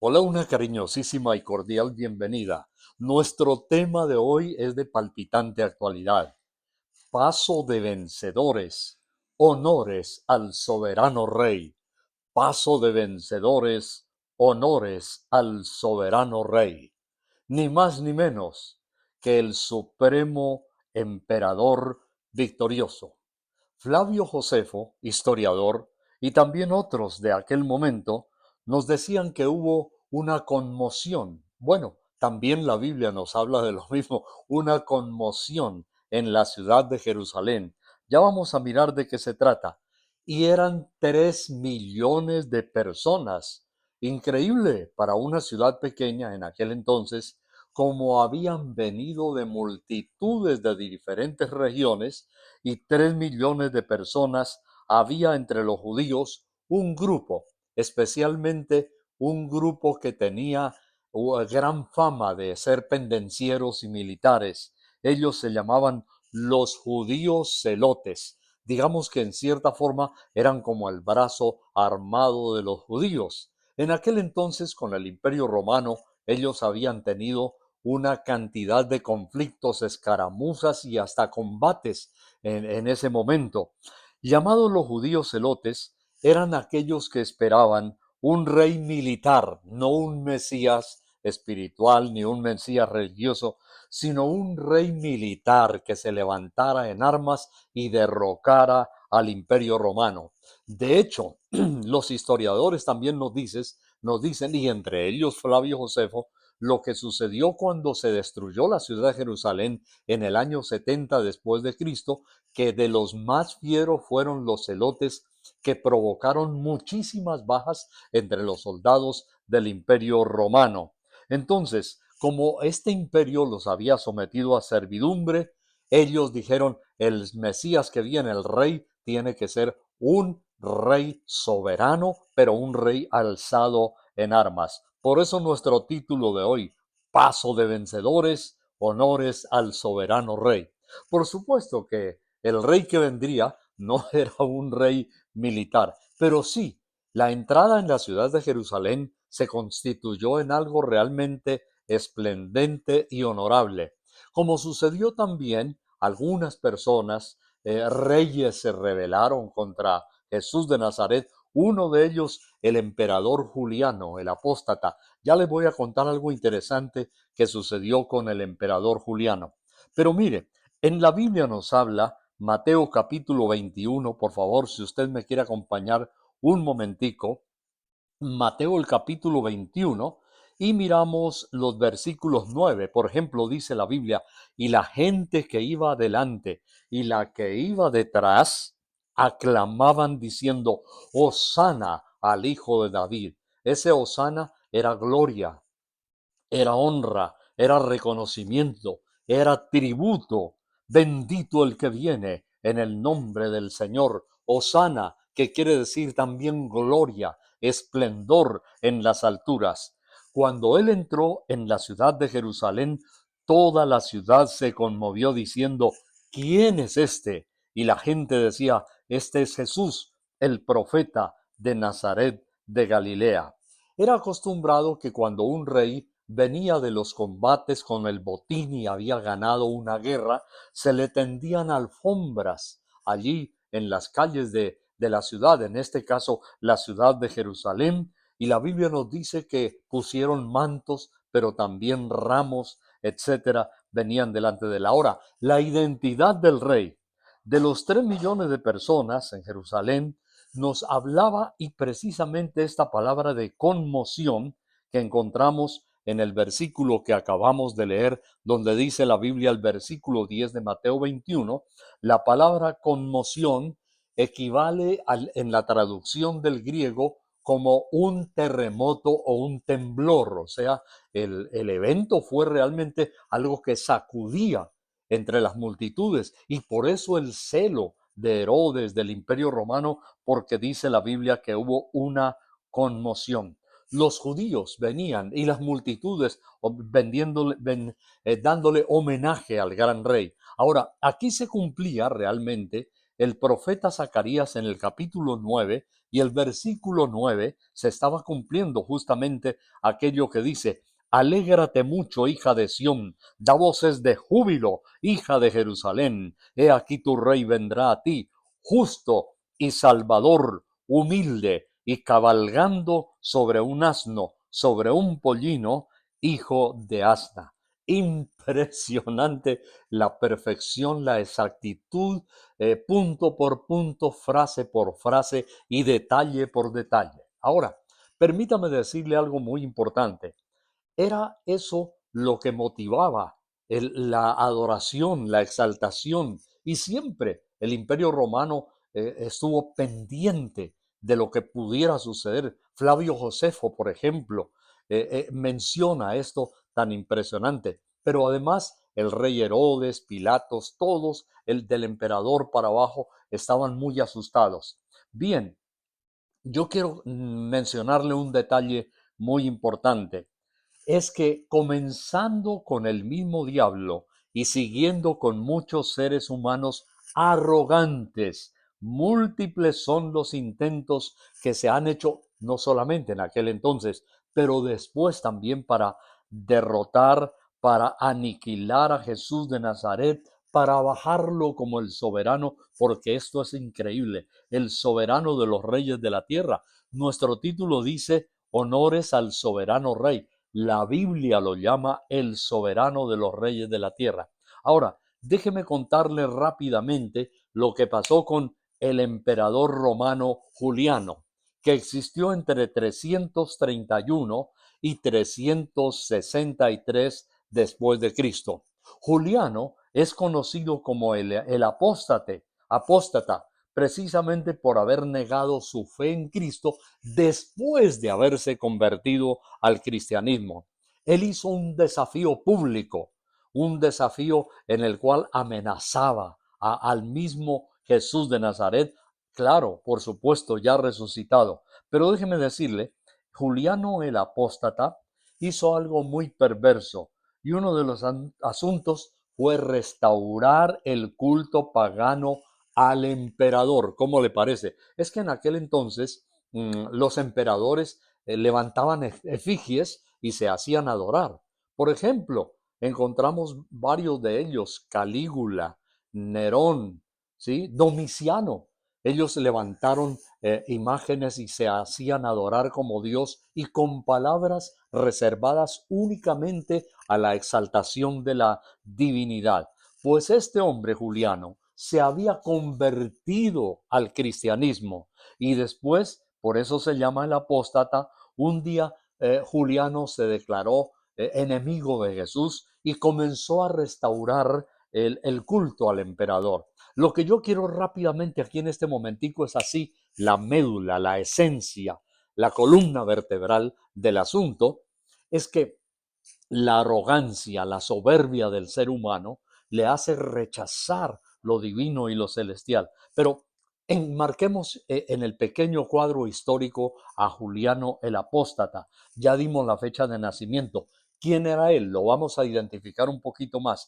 Hola, una cariñosísima y cordial bienvenida. Nuestro tema de hoy es de palpitante actualidad. Paso de vencedores. Honores al soberano rey. Paso de vencedores. Honores al soberano rey. Ni más ni menos que el supremo emperador victorioso. Flavio Josefo, historiador, y también otros de aquel momento, nos decían que hubo una conmoción. Bueno, también la Biblia nos habla de lo mismo, una conmoción en la ciudad de Jerusalén. Ya vamos a mirar de qué se trata. Y eran 3 millones de personas. Increíble para una ciudad pequeña en aquel entonces, como habían venido de multitudes de diferentes regiones y 3 millones de personas, había entre los judíos un grupo, especialmente un grupo que tenía gran fama de ser pendencieros y militares. Ellos se llamaban los judíos celotes. Digamos que en cierta forma eran como el brazo armado de los judíos. En aquel entonces, con el Imperio Romano, ellos habían tenido una cantidad de conflictos, escaramuzas y hasta combates en ese momento. Llamados los judíos celotes, eran aquellos que esperaban un rey militar, no un Mesías espiritual ni un Mesías religioso, sino un rey militar que se levantara en armas y derrocara al Imperio Romano. De hecho, los historiadores también nos dicen, y entre ellos Flavio Josefo, lo que sucedió cuando se destruyó la ciudad de Jerusalén en el año 70 después de Cristo, que de los más fieros fueron los celotes que provocaron muchísimas bajas entre los soldados del Imperio Romano. Entonces, como este imperio los había sometido a servidumbre, ellos dijeron, el Mesías que viene, el rey, tiene que ser un rey soberano, pero un rey alzado en armas. Por eso nuestro título de hoy, Paso de vencedores, honores al soberano rey. Por supuesto que el rey que vendría no era un rey militar, pero sí, la entrada en la ciudad de Jerusalén se constituyó en algo realmente esplendente y honorable. Como sucedió también, algunas personas, reyes, se rebelaron contra Jesús de Nazaret, uno de ellos el emperador Juliano, el apóstata. Ya les voy a contar algo interesante que sucedió con el emperador Juliano. Pero mire, en la Biblia nos habla Mateo capítulo 21, por favor, si usted me quiere acompañar un momentico, Mateo el capítulo 21, y miramos los versículos 9. Por ejemplo, dice la Biblia, y la gente que iba adelante y la que iba detrás aclamaban diciendo, Hosana al Hijo de David. Ese Hosana era gloria, era honra, era reconocimiento, era tributo. Bendito el que viene en el nombre del Señor. Hosana, que quiere decir también gloria, esplendor en las alturas. Cuando él entró en la ciudad de Jerusalén, toda la ciudad se conmovió diciendo, ¿quién es este? Y la gente decía, este es Jesús, el profeta de Nazaret de Galilea. Era acostumbrado que cuando un rey venía de los combates con el botín y había ganado una guerra, se le tendían alfombras allí en las calles de la ciudad, en este caso la ciudad de Jerusalén, y la Biblia nos dice que pusieron mantos, pero también ramos, etcétera, venían delante de la hora. La identidad del rey, de los 3 millones de personas en Jerusalén, nos hablaba, y precisamente esta palabra de conmoción que encontramos en el versículo que acabamos de leer, donde dice la Biblia, el versículo 10 de Mateo 21, la palabra conmoción equivale en la traducción del griego como un terremoto o un temblor. O sea, el evento fue realmente algo que sacudía entre las multitudes, y por eso el celo de Herodes, del Imperio Romano, porque dice la Biblia que hubo una conmoción. Los judíos venían y las multitudes dándole homenaje al gran rey. Ahora, aquí se cumplía realmente el profeta Zacarías en el capítulo 9 y el versículo 9 se estaba cumpliendo justamente aquello que dice: Alégrate mucho, hija de Sión, da voces de júbilo, hija de Jerusalén. He aquí tu rey vendrá a ti, justo y salvador, humilde y cabalgando sobre un asno, sobre un pollino, hijo de asna. Impresionante la perfección, la exactitud, punto por punto, frase por frase y detalle por detalle. Ahora, permítame decirle algo muy importante. Era eso lo que motivaba la adoración, la exaltación, y siempre el Imperio Romano estuvo pendiente de lo que pudiera suceder. Flavio Josefo, por ejemplo, menciona esto tan impresionante. Pero además el rey Herodes, Pilatos, todos, el del emperador para abajo, estaban muy asustados. Bien, yo quiero mencionarle un detalle muy importante. Es que comenzando con el mismo diablo y siguiendo con muchos seres humanos arrogantes, múltiples son los intentos que se han hecho, no solamente en aquel entonces, pero después también para derrotar, para aniquilar a Jesús de Nazaret, para bajarlo como el soberano, porque esto es increíble, el soberano de los reyes de la tierra. Nuestro título dice: honores al soberano rey. La Biblia lo llama el soberano de los reyes de la tierra. Ahora, déjeme contarle rápidamente lo que pasó con el emperador romano Juliano, que existió entre 331 y 363 después de Cristo. Juliano es conocido como el apóstata, precisamente por haber negado su fe en Cristo después de haberse convertido al cristianismo. Él hizo un desafío público, un desafío en el cual amenazaba al mismo Jesús de Nazaret, claro, por supuesto, ya resucitado. Pero déjeme decirle, Juliano el apóstata hizo algo muy perverso, y uno de los asuntos fue restaurar el culto pagano al emperador. ¿Cómo le parece? Es que en aquel entonces los emperadores levantaban efigies y se hacían adorar. Por ejemplo, encontramos varios de ellos: Calígula, Nerón, ¿sí? Domiciano. Ellos levantaron imágenes y se hacían adorar como Dios, y con palabras reservadas únicamente a la exaltación de la divinidad. Pues este hombre, Juliano, se había convertido al cristianismo, y después, por eso se llama el apóstata. Un día Juliano se declaró enemigo de Jesús y comenzó a restaurar el culto al emperador. Lo que yo quiero rápidamente aquí en este momentico es así la médula, la esencia, la columna vertebral del asunto, es que la arrogancia, la soberbia del ser humano le hace rechazar lo divino y lo celestial. Pero enmarquemos en el pequeño cuadro histórico a Juliano el apóstata. Ya dimos la fecha de nacimiento. ¿Quién era él? Lo vamos a identificar un poquito más.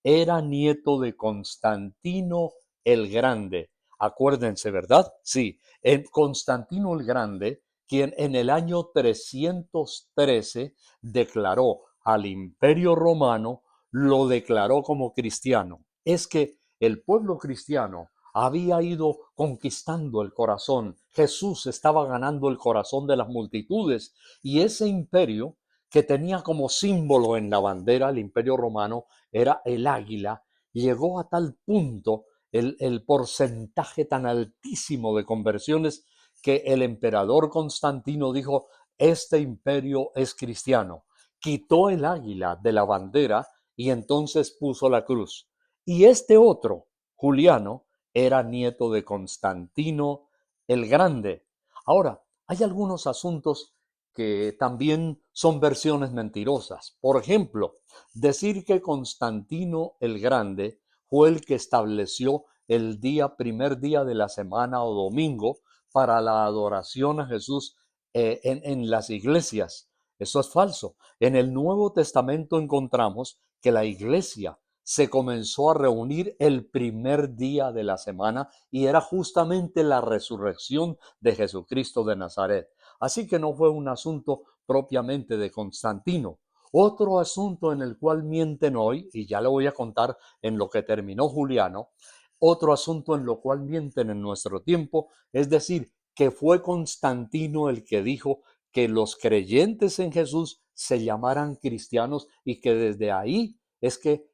Era nieto de Constantino el Grande. Acuérdense, ¿verdad? Sí, en Constantino el Grande, quien en el año 313 declaró al Imperio Romano, lo declaró como cristiano. Es que el pueblo cristiano había ido conquistando el corazón. Jesús estaba ganando el corazón de las multitudes, y ese imperio, que tenía como símbolo en la bandera el Imperio Romano, era el águila. Llegó a tal punto el porcentaje tan altísimo de conversiones que el emperador Constantino dijo: este imperio es cristiano. Quitó el águila de la bandera y entonces puso la cruz. Y este otro, Juliano, era nieto de Constantino el Grande. Ahora, hay algunos asuntos que también son versiones mentirosas. Por ejemplo, decir que Constantino el Grande fue el que estableció el primer día de la semana o domingo para la adoración a Jesús en las iglesias. Eso es falso. En el Nuevo Testamento encontramos que la iglesia se comenzó a reunir el primer día de la semana y era justamente la resurrección de Jesucristo de Nazaret. Así que no fue un asunto propiamente de Constantino. Otro asunto en el cual mienten hoy, y ya le voy a contar en lo que terminó Juliano, otro asunto en lo cual mienten en nuestro tiempo, es decir, que fue Constantino el que dijo que los creyentes en Jesús se llamaran cristianos y que desde ahí es que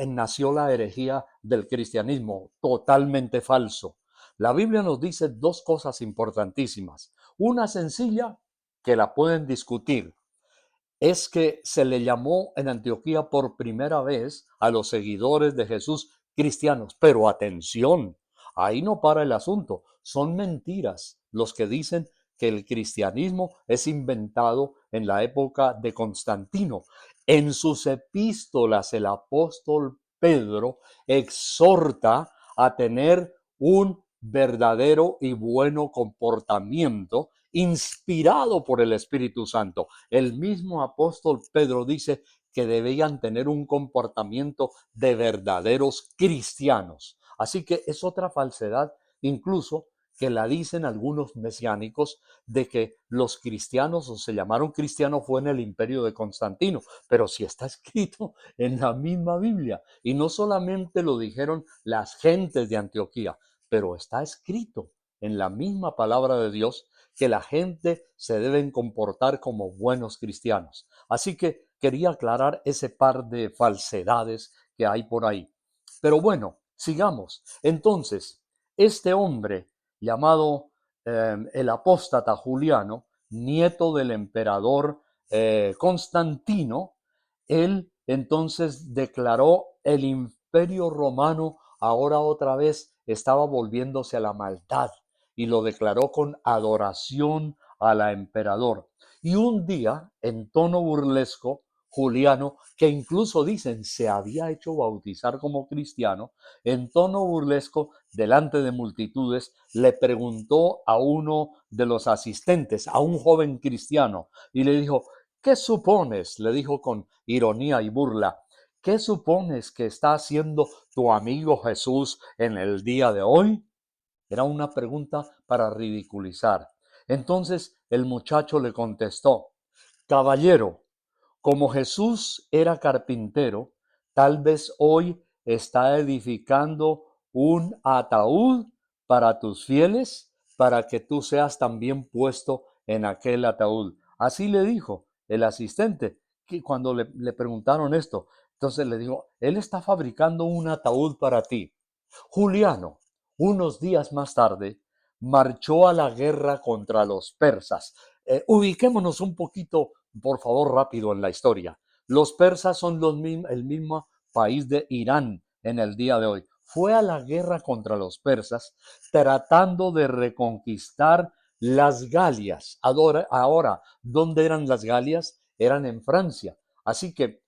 nació la herejía del cristianismo. Totalmente falso. La Biblia nos dice dos cosas importantísimas. Una sencilla que la pueden discutir es que se le llamó en Antioquía por primera vez a los seguidores de Jesús cristianos. Pero atención, ahí no para el asunto. Son mentiras los que dicen que el cristianismo es inventado en la época de Constantino. En sus epístolas el apóstol Pedro exhorta a tener un verdadero y bueno comportamiento inspirado por el Espíritu Santo. El mismo apóstol Pedro dice que debían tener un comportamiento de verdaderos cristianos. Así que es otra falsedad, incluso que la dicen algunos mesiánicos, de que los cristianos o se llamaron cristianos fue en el imperio de Constantino, pero si está escrito en la misma Biblia. Y no solamente lo dijeron las gentes de Antioquía, pero está escrito en la misma palabra de Dios que la gente se deben comportar como buenos cristianos. Así que quería aclarar ese par de falsedades que hay por ahí. Pero bueno, sigamos. Entonces, este hombre llamado el apóstata Juliano, nieto del emperador Constantino, él entonces declaró el imperio romano ahora otra vez estaba volviéndose a la maldad y lo declaró con adoración al emperador. Y un día, en tono burlesco, Juliano, que incluso dicen se había hecho bautizar como cristiano, en tono burlesco, delante de multitudes, le preguntó a uno de los asistentes, a un joven cristiano, y le dijo, ¿qué supones? Le dijo con ironía y burla. ¿Qué supones que está haciendo tu amigo Jesús en el día de hoy? Era una pregunta para ridiculizar. Entonces el muchacho le contestó, caballero, como Jesús era carpintero, tal vez hoy está edificando un ataúd para tus fieles, para que tú seas también puesto en aquel ataúd. Así le dijo el asistente, que cuando le preguntaron esto, entonces le dijo, él está fabricando un ataúd para ti. Juliano, unos días más tarde, marchó a la guerra contra los persas. Ubiquémonos un poquito, por favor, rápido en la historia. Los persas son el mismo país de Irán en el día de hoy. Fue a la guerra contra los persas tratando de reconquistar las Galias. Ahora, ¿dónde eran las Galias? Eran en Francia. Así que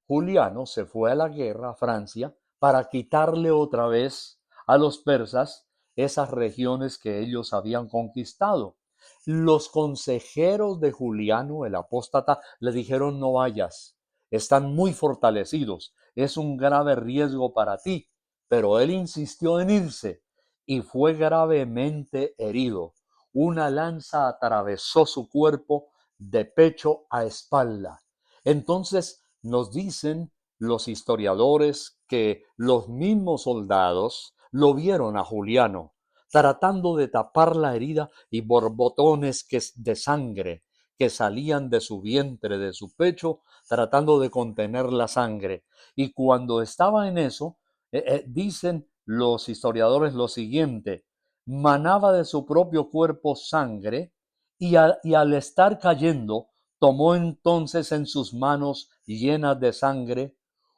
Juliano se fue a la guerra a Francia para quitarle otra vez a los persas esas regiones que ellos habían conquistado. Los consejeros de Juliano, el apóstata, le dijeron no vayas, están muy fortalecidos, es un grave riesgo para ti, pero él insistió en irse y fue gravemente herido. Una lanza atravesó su cuerpo de pecho a espalda. Entonces nos dicen los historiadores que los mismos soldados lo vieron a Juliano tratando de tapar la herida y borbotones de sangre que salían de su vientre, de su pecho, tratando de contener la sangre. Y cuando estaba en eso, dicen los historiadores lo siguiente, manaba de su propio cuerpo sangre y al estar cayendo, tomó entonces en sus manos llenas de sangre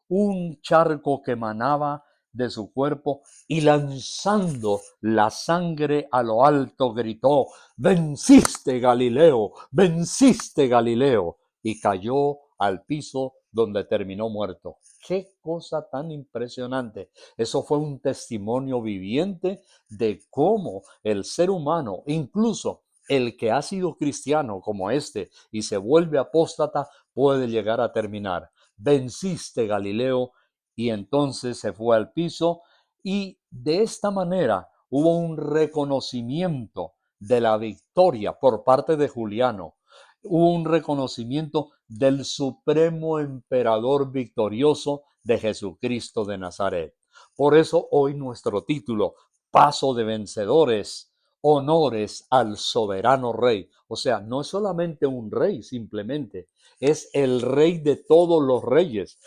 un charco que manaba de su cuerpo y lanzando la sangre a lo alto gritó, venciste Galileo, venciste Galileo, y cayó al piso donde terminó muerto. Qué cosa tan impresionante. Eso fue un testimonio viviente de cómo el ser humano, incluso el que ha sido cristiano como este y se vuelve apóstata, puede llegar a terminar. Venciste Galileo y entonces se fue al piso y de esta manera hubo un reconocimiento de la victoria por parte de Juliano. Hubo un reconocimiento del supremo emperador victorioso de Jesucristo de Nazaret. Por eso hoy nuestro título, Paso de Vencedores, honores al soberano rey. O sea, no es solamente un rey simplemente, es el rey de todos los reyes.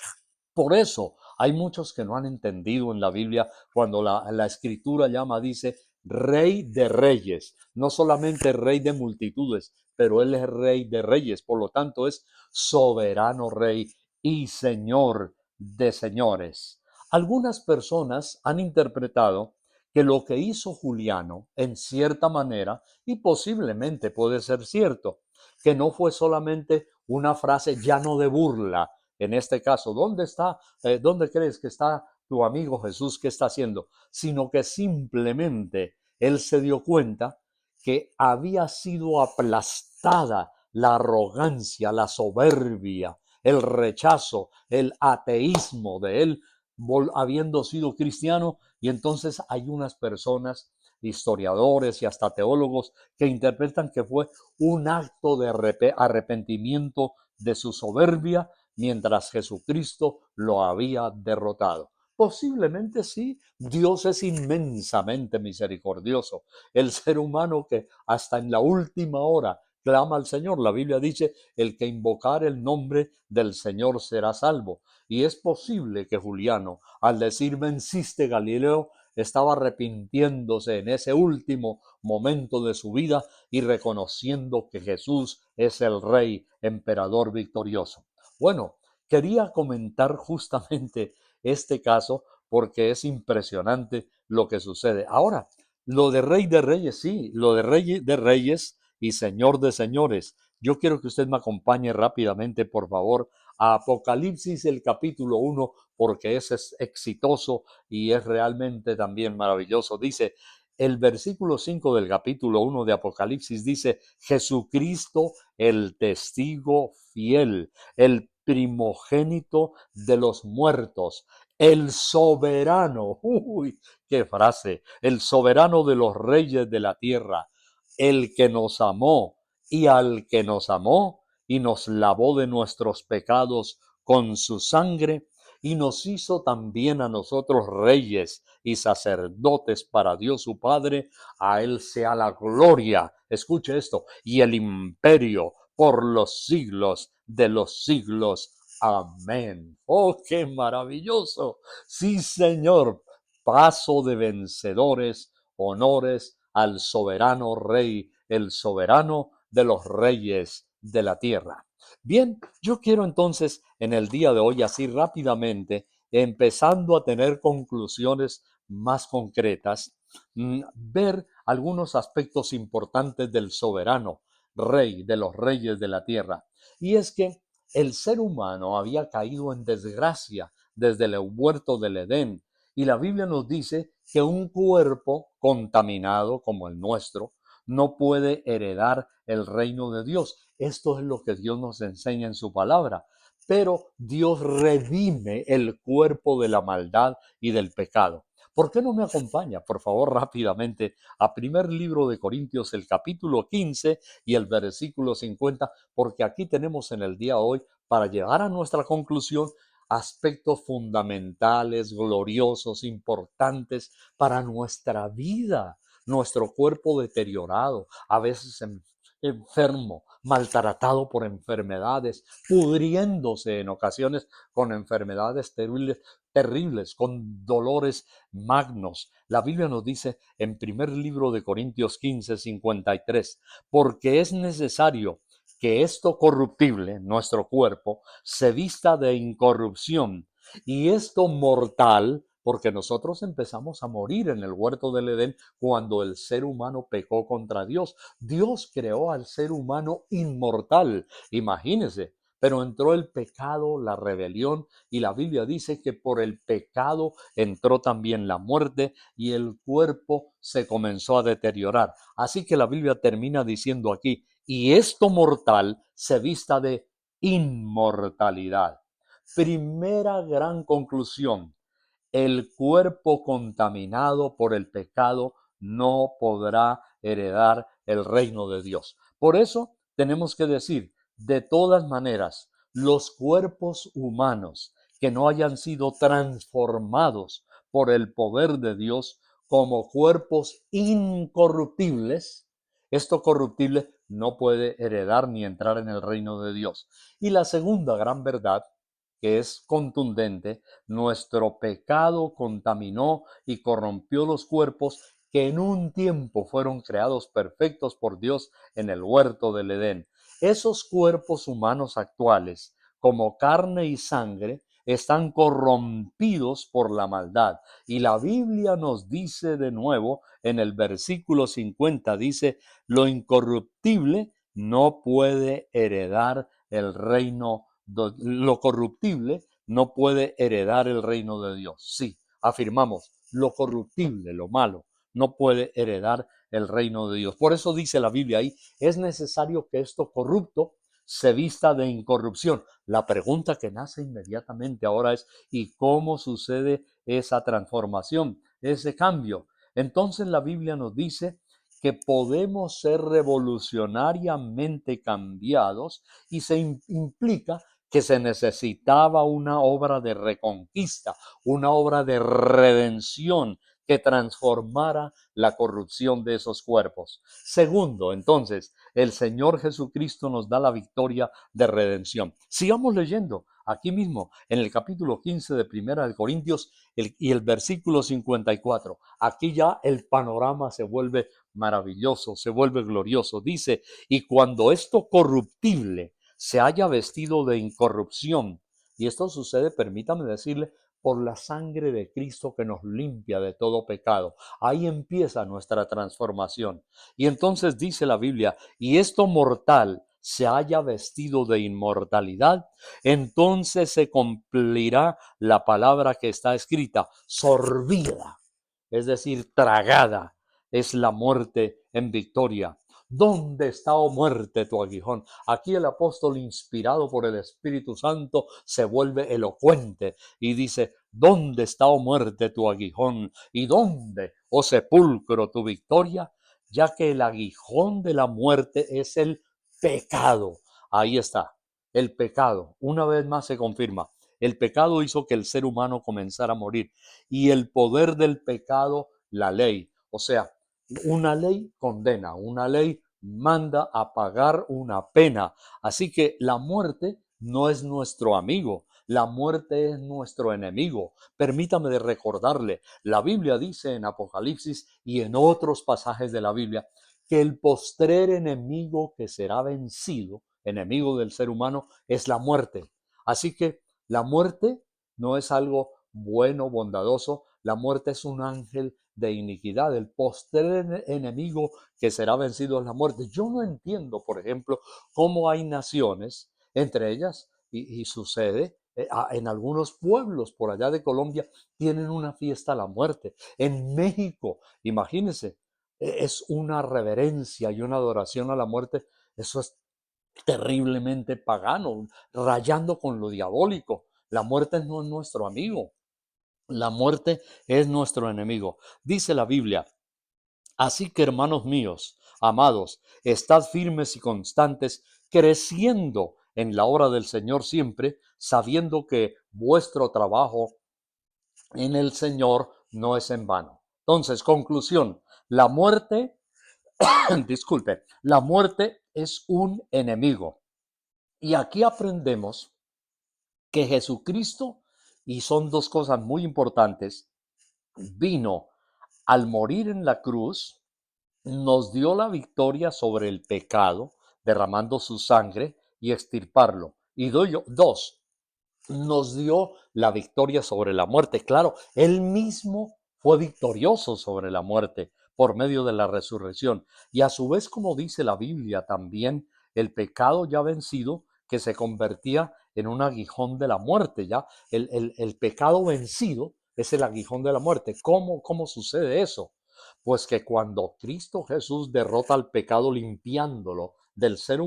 Por eso hay muchos que no han entendido en la Biblia cuando la escritura dice rey de reyes, no solamente rey de multitudes, pero él es rey de reyes, por lo tanto es soberano rey y señor de señores. Algunas personas han interpretado que lo que hizo Juliano, en cierta manera, y posiblemente puede ser cierto, que no fue solamente una frase ya no de burla. En este caso, ¿dónde está? ¿Dónde crees que está tu amigo Jesús? ¿Qué está haciendo? Sino que simplemente él se dio cuenta que había sido aplastada la arrogancia, la soberbia, el rechazo, el ateísmo de él, habiendo sido cristiano, y entonces hay unas personas, historiadores y hasta teólogos, que interpretan que fue un acto de arrepentimiento de su soberbia mientras Jesucristo lo había derrotado. Posiblemente sí, Dios es inmensamente misericordioso. El ser humano que hasta en la última hora clama al Señor, la Biblia dice, el que invocar el nombre del Señor será salvo. Y es posible que Juliano, al decir venciste Galileo, estaba arrepintiéndose en ese último momento de su vida y reconociendo que Jesús es el Rey, emperador victorioso. Bueno, quería comentar justamente este caso porque es impresionante lo que sucede. Ahora, lo de Rey de Reyes, sí, lo de Rey de Reyes y Señor de Señores. Yo quiero que usted me acompañe rápidamente, por favor, a Apocalipsis, el capítulo 1, porque ese es exitoso y es realmente también maravilloso. Dice, el versículo 5 del capítulo 1 de Apocalipsis dice, Jesucristo, el testigo fiel, el primogénito de los muertos, el soberano, uy, qué frase, el soberano de los reyes de la tierra, el que nos amó y al que nos amó y nos lavó de nuestros pecados con su sangre y nos hizo también a nosotros reyes y sacerdotes para Dios su Padre, a él sea la gloria, escuche esto, y el imperio por los siglos de los siglos. Amén. Oh, qué maravilloso. Sí, Señor. Paso de vencedores, honores al soberano Rey, el soberano de los reyes de la tierra. Bien, yo quiero entonces en el día de hoy, así rápidamente, empezando a tener conclusiones más concretas, ver algunos aspectos importantes del soberano Rey de los reyes de la tierra. Y es que el ser humano había caído en desgracia desde el huerto del Edén. Y la Biblia nos dice que un cuerpo contaminado como el nuestro no puede heredar el reino de Dios. Esto es lo que Dios nos enseña en su palabra. Pero Dios redime el cuerpo de la maldad y del pecado. ¿Por qué no me acompaña, por favor, rápidamente a primer libro de Corintios, el capítulo 15 y el versículo 50? Porque aquí tenemos en el día de hoy, para llegar a nuestra conclusión, aspectos fundamentales, gloriosos, importantes para nuestra vida, nuestro cuerpo deteriorado, a veces enfermo, maltratado por enfermedades, pudriéndose en ocasiones con enfermedades terribles, con dolores magnos. La Biblia nos dice en primer libro de Corintios 15, 53, porque es necesario que esto corruptible, nuestro cuerpo, se vista de incorrupción y esto mortal, porque nosotros empezamos a morir en el huerto del Edén cuando el ser humano pecó contra Dios. Dios creó al ser humano inmortal, imagínense, pero entró el pecado, la rebelión, y la Biblia dice que por el pecado entró también la muerte y el cuerpo se comenzó a deteriorar. Así que la Biblia termina diciendo aquí, y esto mortal se vista de inmortalidad. Primera gran conclusión: el cuerpo contaminado por el pecado no podrá heredar el reino de Dios. Por eso tenemos que decir, de todas maneras, los cuerpos humanos que no hayan sido transformados por el poder de Dios como cuerpos incorruptibles, esto corruptible no puede heredar ni entrar en el reino de Dios. Y la segunda gran verdad, que es contundente: nuestro pecado contaminó y corrompió los cuerpos que en un tiempo fueron creados perfectos por Dios en el huerto del Edén. Esos cuerpos humanos actuales, como carne y sangre, están corrompidos por la maldad. Y la Biblia nos dice de nuevo en el versículo 50, dice: lo incorruptible no puede heredar el reino, lo corruptible no puede heredar el reino de Dios. Sí, afirmamos, lo corruptible, lo malo, no puede heredar el reino de Dios. Por eso dice la Biblia ahí, es necesario que esto corrupto se vista de incorrupción. La pregunta que nace inmediatamente ahora es: ¿y cómo sucede esa transformación, ese cambio? Entonces la Biblia nos dice que podemos ser revolucionariamente cambiados, y se implica que se necesitaba una obra de reconquista, una obra de redención que transformara la corrupción de esos cuerpos. Segundo, entonces, el Señor Jesucristo nos da la victoria de redención. Sigamos leyendo aquí mismo en el capítulo 15 de Primera de Corintios y el versículo 54. Aquí ya el panorama se vuelve maravilloso, se vuelve glorioso. Dice: y cuando esto corruptible se haya vestido de incorrupción, y esto sucede, permítame decirle, por la sangre de Cristo que nos limpia de todo pecado. Ahí empieza nuestra transformación. Y entonces dice la Biblia: y esto mortal se haya vestido de inmortalidad, entonces se cumplirá la palabra que está escrita: sorbida, es decir, tragada es la muerte en victoria. ¿Dónde está, oh muerte, tu aguijón? Aquí el apóstol, inspirado por el Espíritu Santo, se vuelve elocuente y dice: ¿dónde está, oh muerte, tu aguijón? ¿Y dónde, oh sepulcro, tu victoria? Ya que el aguijón de la muerte es el pecado. Ahí está, el pecado. Una vez más se confirma. El pecado hizo que el ser humano comenzara a morir. Y el poder del pecado, la ley. O sea, una ley condena, una ley manda a pagar una pena. Así que la muerte no es nuestro amigo, la muerte es nuestro enemigo. Permítame de recordarle, la Biblia dice en Apocalipsis y en otros pasajes de la Biblia que el postrer enemigo que será vencido, enemigo del ser humano, es la muerte. Así que la muerte no es algo bueno, bondadoso. La muerte es un ángel de iniquidad. El postrer enemigo que será vencido es la muerte. Yo no entiendo, por ejemplo, cómo hay naciones, entre ellas, y sucede, en algunos pueblos por allá de Colombia, tienen una fiesta a la muerte. En México, imagínense, es una reverencia y una adoración a la muerte. Eso es terriblemente pagano, rayando con lo diabólico. La muerte no es nuestro amigo. La muerte es nuestro enemigo. Dice la Biblia: así que, hermanos míos, amados, estad firmes y constantes, creciendo en la obra del Señor siempre, sabiendo que vuestro trabajo en el Señor no es en vano. Entonces, conclusión: la muerte, disculpe, la muerte es un enemigo. Y aquí aprendemos que Jesucristo, y son dos cosas muy importantes, vino al morir en la cruz, nos dio la victoria sobre el pecado, derramando su sangre y extirparlo. Y dos, nos dio la victoria sobre la muerte. Claro, él mismo fue victorioso sobre la muerte por medio de la resurrección. Y a su vez, como dice la Biblia también, el pecado ya vencido, que se convertía en un aguijón de la muerte. Ya el pecado vencido es el aguijón de la muerte. ¿Cómo sucede eso? Pues que cuando Cristo Jesús derrota al pecado limpiándolo del ser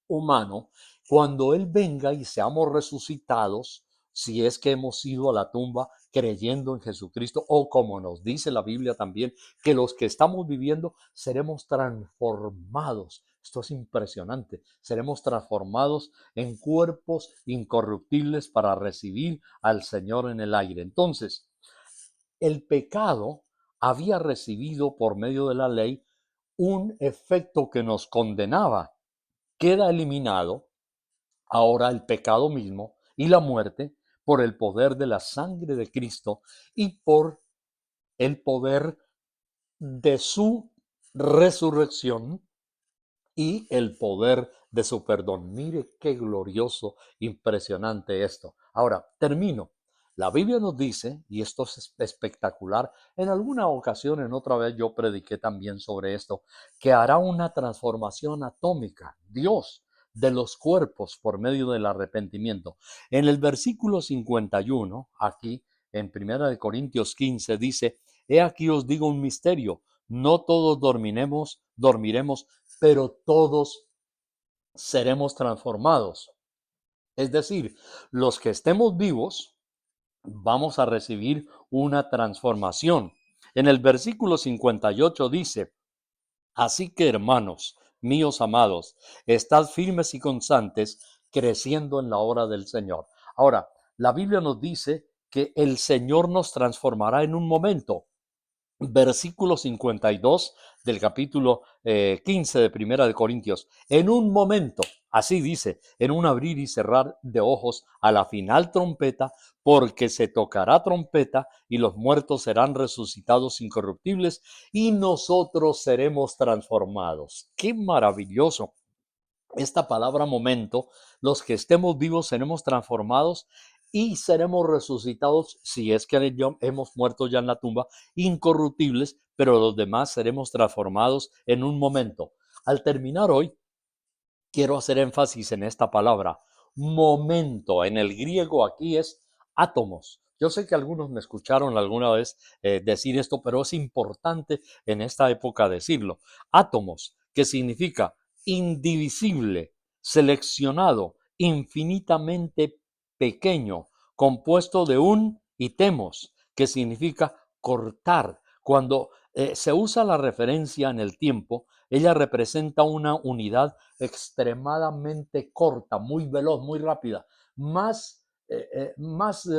humano, cuando Él venga y seamos resucitados, si es que hemos ido a la tumba creyendo en Jesucristo, o como nos dice la Biblia también, que los que estamos viviendo seremos transformados. Esto es impresionante. Seremos transformados en cuerpos incorruptibles para recibir al Señor en el aire. Entonces, el pecado había recibido por medio de la ley un efecto que nos condenaba. Queda eliminado ahora el pecado mismo y la muerte por el poder de la sangre de Cristo y por el poder de su resurrección y el poder de su perdón. Mire qué glorioso, impresionante esto. Ahora, termino. La Biblia nos dice, y esto es espectacular, en alguna ocasión, en otra vez yo prediqué también sobre esto, que hará una transformación atómica, Dios, de los cuerpos por medio del arrepentimiento. En el versículo 51, aquí, en 1 Corintios 15, dice, he aquí os digo un misterio, no todos dormiremos, pero todos seremos transformados. Es decir, los que estemos vivos vamos a recibir una transformación. En el versículo 58 dice, así que hermanos míos amados, estad firmes y constantes, creciendo en la obra del Señor. Ahora, la Biblia nos dice que el Señor nos transformará en un momento. Versículo 52 del capítulo 15 de Primera de Corintios. En un momento, así dice, en un abrir y cerrar de ojos a la final trompeta, porque se tocará trompeta y los muertos serán resucitados incorruptibles y nosotros seremos transformados. ¡Qué maravilloso! Esta palabra momento, los que estemos vivos seremos transformados y seremos resucitados, si es que hemos muerto ya en la tumba, incorruptibles, pero los demás seremos transformados en un momento. Al terminar hoy, quiero hacer énfasis en esta palabra, momento. En el griego aquí es átomos. Yo sé que algunos me escucharon alguna vez decir esto, pero es importante en esta época decirlo. Átomos, que significa indivisible, seleccionado, infinitamente pequeño, compuesto de un y temos, que significa cortar. Cuando se usa la referencia en el tiempo, ella representa una unidad extremadamente corta, muy veloz, muy rápida, más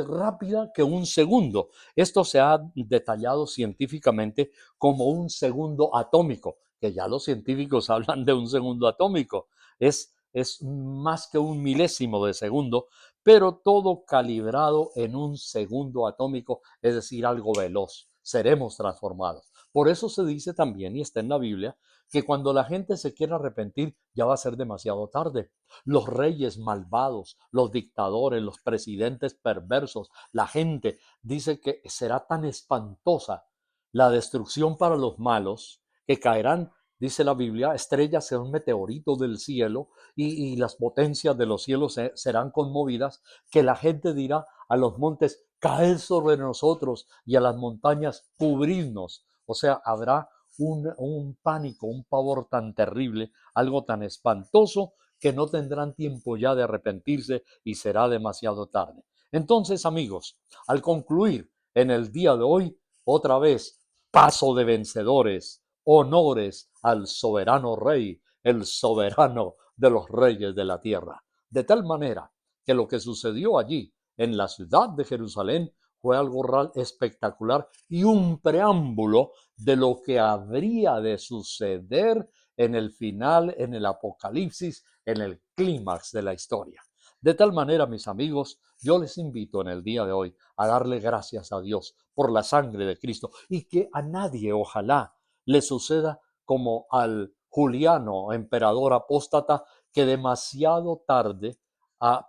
rápida que un segundo. Esto se ha detallado científicamente como un segundo atómico, que ya los científicos hablan de un segundo atómico. Es más que un milésimo de segundo, pero todo calibrado en un segundo atómico, es decir, algo veloz. Seremos transformados. Por eso se dice también, y está en la Biblia, que cuando la gente se quiera arrepentir ya va a ser demasiado tarde. Los reyes malvados, los dictadores, los presidentes perversos, la gente dice que será tan espantosa la destrucción para los malos que caerán, dice la Biblia, estrellas serán meteoritos del cielo y las potencias de los cielos serán conmovidas, que la gente dirá a los montes, caed sobre nosotros y a las montañas cubridnos. O sea, habrá un pánico, un pavor tan terrible, algo tan espantoso que no tendrán tiempo ya de arrepentirse y será demasiado tarde. Entonces, amigos, al concluir en el día de hoy, otra vez, paso de vencedores, honores al soberano rey, el soberano de los reyes de la tierra. De tal manera que lo que sucedió allí en la ciudad de Jerusalén fue algo real espectacular y un preámbulo de lo que habría de suceder en el final, en el apocalipsis, en el clímax de la historia. De tal manera, mis amigos, yo les invito en el día de hoy a darle gracias a Dios por la sangre de Cristo y que a nadie, ojalá, le suceda como al Juliano, emperador apóstata, que demasiado tarde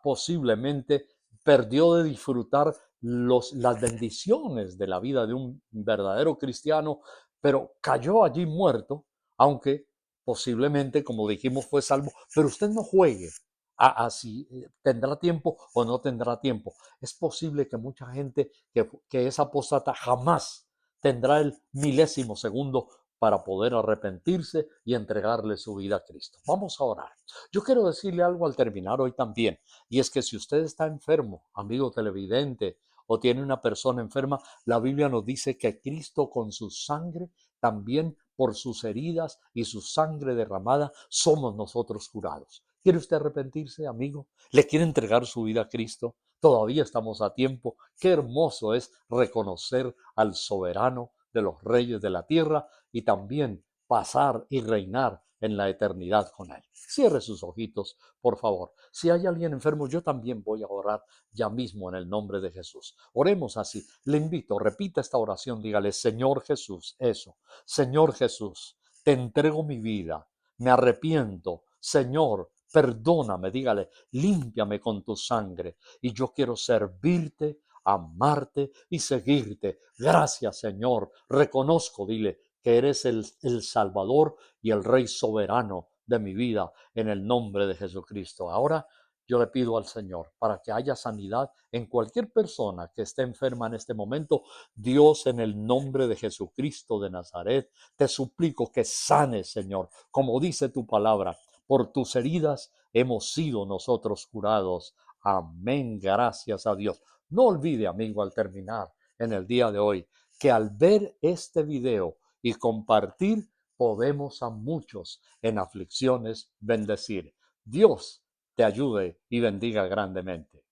posiblemente perdió de disfrutar las bendiciones de la vida de un verdadero cristiano, pero cayó allí muerto, aunque posiblemente, como dijimos, fue salvo. Pero usted no juegue a si tendrá tiempo o no tendrá tiempo. Es posible que mucha gente que es apóstata jamás tendrá el milésimo segundo para poder arrepentirse y entregarle su vida a Cristo. Vamos a orar. Yo quiero decirle algo al terminar hoy también, y es que si usted está enfermo, amigo televidente, o tiene una persona enferma, la Biblia nos dice que Cristo con su sangre, también por sus heridas y su sangre derramada, somos nosotros curados. ¿Quiere usted arrepentirse, amigo? ¿Le quiere entregar su vida a Cristo? Todavía estamos a tiempo. Qué hermoso es reconocer al soberano de los reyes de la tierra y también pasar y reinar en la eternidad con Él. Cierre sus ojitos, por favor. Si hay alguien enfermo, yo también voy a orar ya mismo en el nombre de Jesús. Oremos así. Le invito, repita esta oración, dígale, Señor Jesús, eso. Señor Jesús, te entrego mi vida, me arrepiento. Señor, perdóname, dígale, límpiame con tu sangre y yo quiero servirte, amarte y seguirte. Gracias, Señor. Reconozco, dile, que eres el Salvador y el Rey soberano de mi vida en el nombre de Jesucristo. Ahora yo le pido al Señor para que haya sanidad en cualquier persona que esté enferma en este momento. Dios, en el nombre de Jesucristo de Nazaret, te suplico que sanes, Señor, como dice tu palabra. Por tus heridas hemos sido nosotros curados. Amén. Gracias a Dios. No olvide, amigo, al terminar en el día de hoy, que al ver este video y compartir, podemos a muchos en aflicciones bendecir. Dios te ayude y bendiga grandemente.